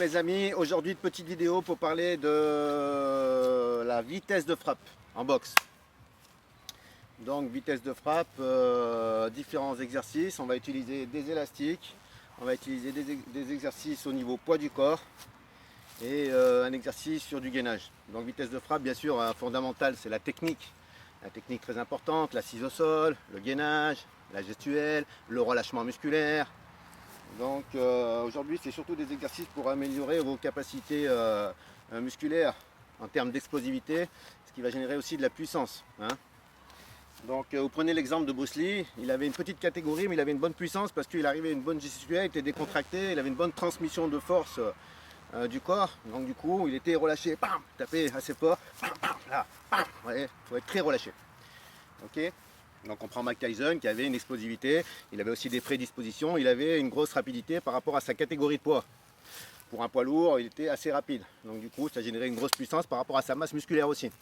Les amis, aujourd'hui une petite vidéo pour parler de la vitesse de frappe en boxe. Donc vitesse de frappe, différents exercices, on va utiliser des élastiques, on va utiliser des exercices au niveau poids du corps et un exercice sur du gainage. Donc vitesse de frappe, bien sûr, fondamental, c'est la technique très importante, l'assise au sol, le gainage, la gestuelle, le relâchement musculaire. Donc aujourd'hui c'est surtout des exercices pour améliorer vos capacités musculaires en termes d'explosivité, ce qui va générer aussi de la puissance, hein. Donc vous prenez l'exemple de Bruce Lee, il avait une petite catégorie mais il avait une bonne puissance parce qu'il arrivait à une bonne gestuelle, il était décontracté, il avait une bonne transmission de force du corps, donc du coup il était relâché, bam, tapé assez fort, bam, bam, là, bam, ouais, il faut être très relâché. Ok. Donc on prend Mike Tyson qui avait une explosivité, il avait aussi des prédispositions, il avait une grosse rapidité par rapport à sa catégorie de poids. Pour un poids lourd, il était assez rapide. Donc du coup, ça générait une grosse puissance par rapport à sa masse musculaire aussi.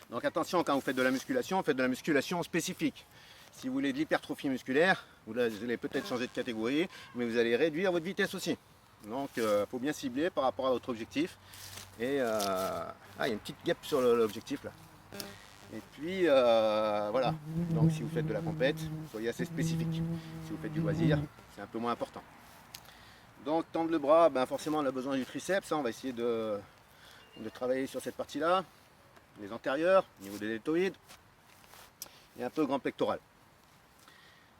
Donc attention, quand vous faites de la musculation, faites de la musculation spécifique. Si vous voulez de l'hypertrophie musculaire, vous allez peut-être changer de catégorie, mais vous allez réduire votre vitesse aussi. Donc il faut bien cibler par rapport à votre objectif. Et il y a une petite gap sur l'objectif là. Et puis voilà, donc si vous faites de la compète, soyez assez spécifique. Si vous faites du loisir, c'est un peu moins important. Donc tendre le bras, ben forcément on a besoin du triceps, hein. On va essayer de travailler sur cette partie-là, les antérieurs, au niveau des deltoïdes, et un peu grand pectoral.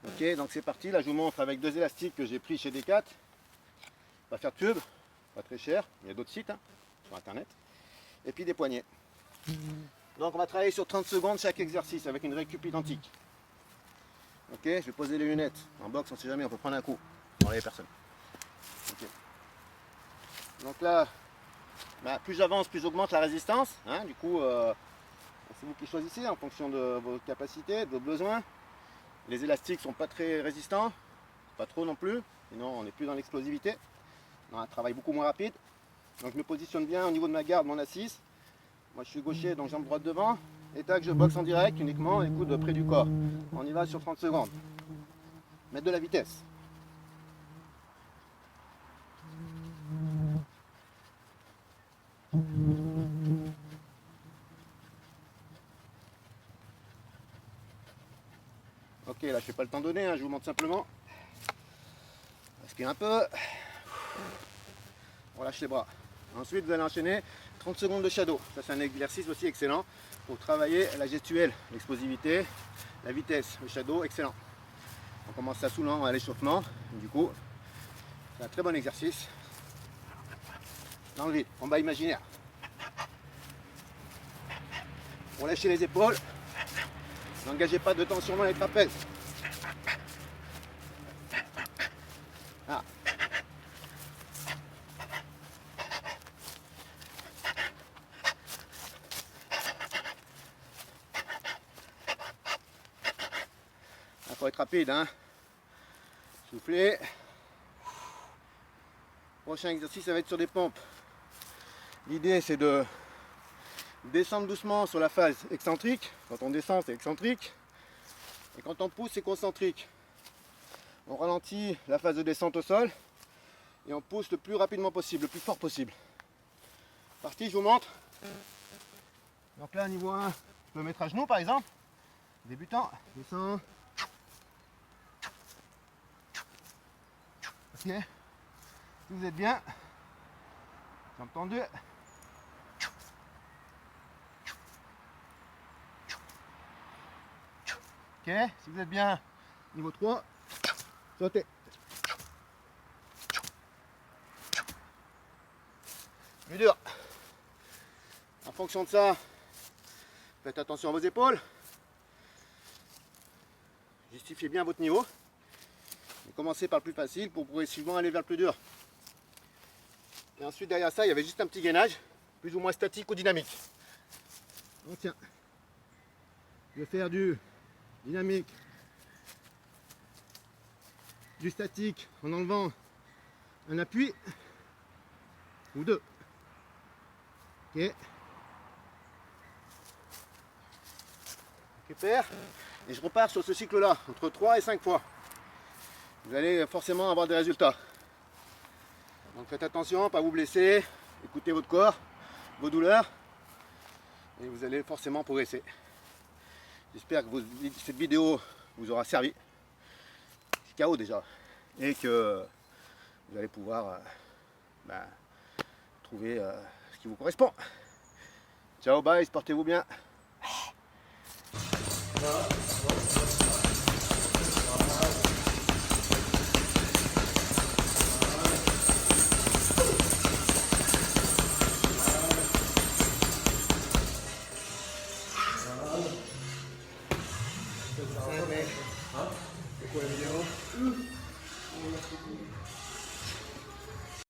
Ok, donc c'est parti, là je vous montre avec deux élastiques que j'ai pris chez Decat. Pas faire de pub, pas très cher, il y a d'autres sites hein, sur internet. Et puis des poignets. Donc on va travailler sur 30 secondes chaque exercice avec une récup identique. Ok, je vais poser les lunettes. En boxe, on ne sait jamais, on peut prendre un coup. On n'enlève personne. Okay. Donc là, bah, plus j'avance, plus j'augmente la résistance. Hein, du coup, c'est vous qui choisissez en fonction de vos capacités, de vos besoins. Les élastiques ne sont pas très résistants, pas trop non plus. Sinon, on n'est plus dans l'explosivité. On a un travail beaucoup moins rapide. Donc je me positionne bien au niveau de ma garde, mon assise. Moi je suis gaucher, donc jambe droite devant. Et tac, je boxe en direct uniquement, les coudes près du corps. On y va sur 30 secondes. Mettre de la vitesse. Ok, là je fais pas le temps donné, hein, je vous montre simplement. Respire un peu. On relâche les bras. Ensuite vous allez enchaîner 30 secondes de shadow. Ça c'est un exercice aussi excellent pour travailler la gestuelle, l'explosivité, la vitesse. Le shadow, excellent. On commence ça sous lent à l'échauffement. Du coup, c'est un très bon exercice. Dans le vide, en bas imaginaire. Relâchez les épaules. N'engagez pas de tension dans les trapèzes. Ah. Il faut être rapide, hein. Soufflez. Prochain exercice, ça va être sur des pompes. L'idée, c'est de descendre doucement sur la phase excentrique. Quand on descend, c'est excentrique. Et quand on pousse, c'est concentrique. On ralentit la phase de descente au sol et on pousse le plus rapidement possible, le plus fort possible. Parti, je vous montre. Donc là, niveau 1, je peux me mettre à genoux par exemple. Débutant, descend. Ok. Si vous êtes bien, jambes tendues. Ok, si vous êtes bien, niveau 3, sautez. Plus dur. En fonction de ça, faites attention à vos épaules. Justifiez bien votre niveau. Et commencez par le plus facile pour progressivement aller vers le plus dur. Et ensuite derrière ça, il y avait juste un petit gainage, plus ou moins statique ou dynamique. Donc tiens, je vais faire du dynamique, du statique en enlevant un appui ou deux. Ok. Récupère. Et je repars sur ce cycle-là, entre 3 et 5 fois. Vous allez forcément avoir des résultats. Donc faites attention à ne pas vous blesser, écoutez votre corps, vos douleurs, et vous allez forcément progresser. J'espère que cette vidéo vous aura servi. C'est KO déjà. Et que vous allez pouvoir trouver ce qui vous correspond. Ciao, bye, portez-vous bien. Voilà.